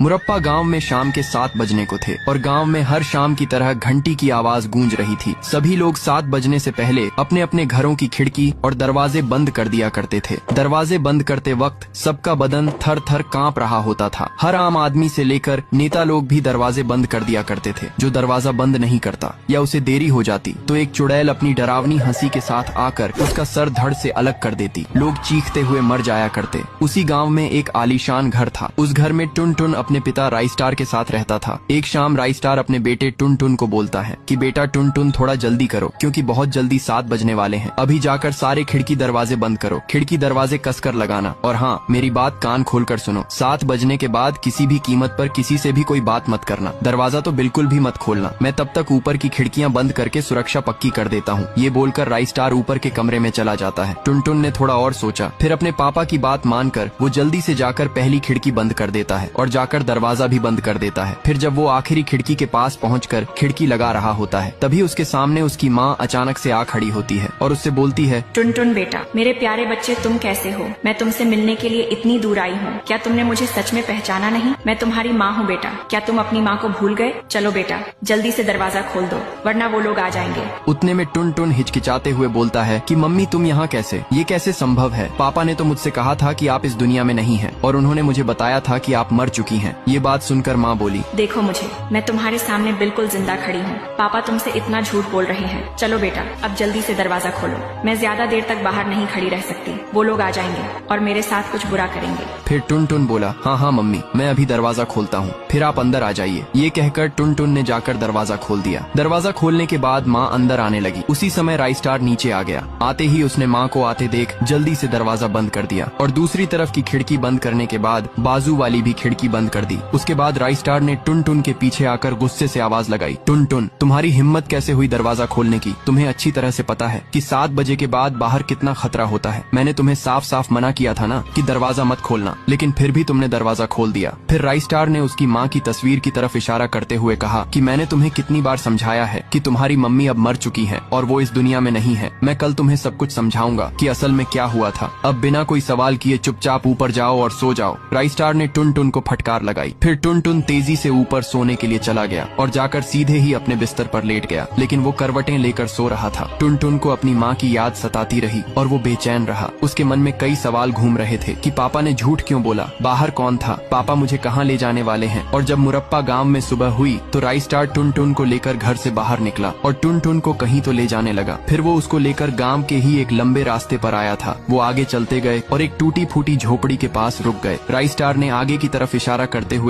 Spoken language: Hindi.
मुरप्पा गांव में शाम के 7 बजने को थे और गांव में हर शाम की तरह घंटी की आवाज गूंज रही थी। सभी लोग 7 बजने से पहले अपने अपने घरों की खिड़की और दरवाजे बंद कर दिया करते थे। दरवाजे बंद करते वक्त सबका बदन थर थर कांप रहा होता था। हर आम आदमी से लेकर नेता लोग भी दरवाजे बंद कर दिया करते थे। जो दरवाजा बंद नहीं करता या उसे देरी हो जाती तो एक चुड़ैल अपनी डरावनी हंसी के साथ आकर उसका सर धड़ से अलग कर देती। लोग चीखते हुए मर जाया करते। उसी गाँव में एक आलीशान घर था। उस घर में टुन टुन अपने पिता राइस्टार के साथ रहता था। एक शाम राइस्टार अपने बेटे टुन टुन को बोलता है कि बेटा टुन टुन थोड़ा जल्दी करो क्योंकि बहुत जल्दी 7 बजने वाले हैं। अभी जाकर सारे खिड़की दरवाजे बंद करो। खिड़की दरवाजे कसकर लगाना और हाँ, मेरी बात कान खोलकर सुनो। 7 बजने के बाद किसी भी कीमत पर किसी से भी कोई बात मत करना। दरवाजा तो बिल्कुल भी मत खोलना। मैं तब तक ऊपर की खिड़कियां बंद करके सुरक्षा पक्की कर देता हूँ। ये बोलकर राइस्टार ऊपर के कमरे में चला जाता है। टुन टुन ने थोड़ा और सोचा, फिर अपने पापा की बात मानकर वो जल्दी से जाकर पहली खिड़की बंद कर देता है और जाकर दरवाजा भी बंद कर देता है। फिर जब वो आखिरी खिड़की के पास पहुंचकर खिड़की लगा रहा होता है तभी उसके सामने उसकी माँ अचानक से आ खड़ी होती है और उससे बोलती है, टुन टुन बेटा, मेरे प्यारे बच्चे, तुम कैसे हो? मैं तुमसे मिलने के लिए इतनी दूर आई हूँ। क्या तुमने मुझे सच में पहचाना नहीं? मैं तुम्हारी माँ हूँ बेटा। क्या तुम अपनी माँ को भूल गए? चलो बेटा, जल्दी से दरवाजा खोल दो वरना वो लोग आ जाएंगे। उतने में टुन टुन हिचकिचाते हुए बोलता है कि मम्मी तुम यहाँ कैसे? ये कैसे संभव है? पापा ने तो मुझसे कहा था कि आप इस दुनिया में नहीं हैं और उन्होंने मुझे बताया था कि आप मर चुकी हैं। ये बात सुनकर माँ बोली, देखो मुझे, मैं तुम्हारे सामने बिल्कुल जिंदा खड़ी हूँ। पापा तुमसे इतना झूठ बोल रहे हैं। चलो बेटा, अब जल्दी से दरवाजा खोलो। मैं ज्यादा देर तक बाहर नहीं खड़ी रह सकती। वो लोग आ जाएंगे और मेरे साथ कुछ बुरा करेंगे। फिर टुन टुन बोला, हाँ हाँ मम्मी, मैं अभी दरवाजा खोलता हूँ, फिर आप अंदर आ जाइए। ये कहकर टुन टुन ने जाकर दरवाजा खोल दिया। दरवाजा खोलने के बाद माँ अंदर आने लगी। उसी समय राइस्टार नीचे आ गया। आते ही उसने माँ को आते देख जल्दी से दरवाजा बंद कर दिया और दूसरी तरफ की खिड़की बंद करने के बाद बाजू वाली भी खिड़की बंद कर दी। उसके बाद राइस्टार ने टुन टुन के पीछे आकर गुस्से से आवाज लगाई, टुन टुन, तुम्हारी हिम्मत कैसे हुई दरवाजा खोलने की? तुम्हें अच्छी तरह से पता है कि 7 बजे के बाद बाहर कितना खतरा होता है। मैंने तुम्हें साफ साफ मना किया था ना कि दरवाजा मत खोलना, लेकिन फिर भी तुमने दरवाजा खोल दिया। फिर राइस्टार ने उसकी माँ की तस्वीर की तरफ इशारा करते हुए कहा कि मैंने तुम्हें कितनी बार समझाया है कि तुम्हारी मम्मी अब मर चुकी है और वो इस दुनिया में नहीं है। मैं कल तुम्हें सब कुछ समझाऊंगा कि असल में क्या हुआ था। अब बिना कोई सवाल किए चुपचाप ऊपर जाओ और सो जाओ। राइस्टार ने टुन टुन को फटकार लगाई। फिर टुन टुन तेजी से ऊपर सोने के लिए चला गया और जाकर सीधे ही अपने बिस्तर पर लेट गया, लेकिन वो करवटें लेकर सो रहा था। टुन टुन को अपनी माँ की याद सताती रही और वो बेचैन रहा। उसके मन में कई सवाल घूम रहे थे कि पापा ने झूठ क्यों बोला, बाहर कौन था, पापा मुझे कहाँ ले जाने वाले हैं। और जब मुरप्पा गांव में सुबह हुई तो राइस्टार टुन टुन को लेकर घर से बाहर निकला और टुन टुन को कहीं तो ले जाने लगा। फिर वो उसको लेकर गांव के ही एक लंबे रास्ते पर आया था। वो आगे चलते गए और एक टूटी फूटी झोपड़ी के पास रुक गए। राइस्टार ने आगे की तरफ इशारा करते हुए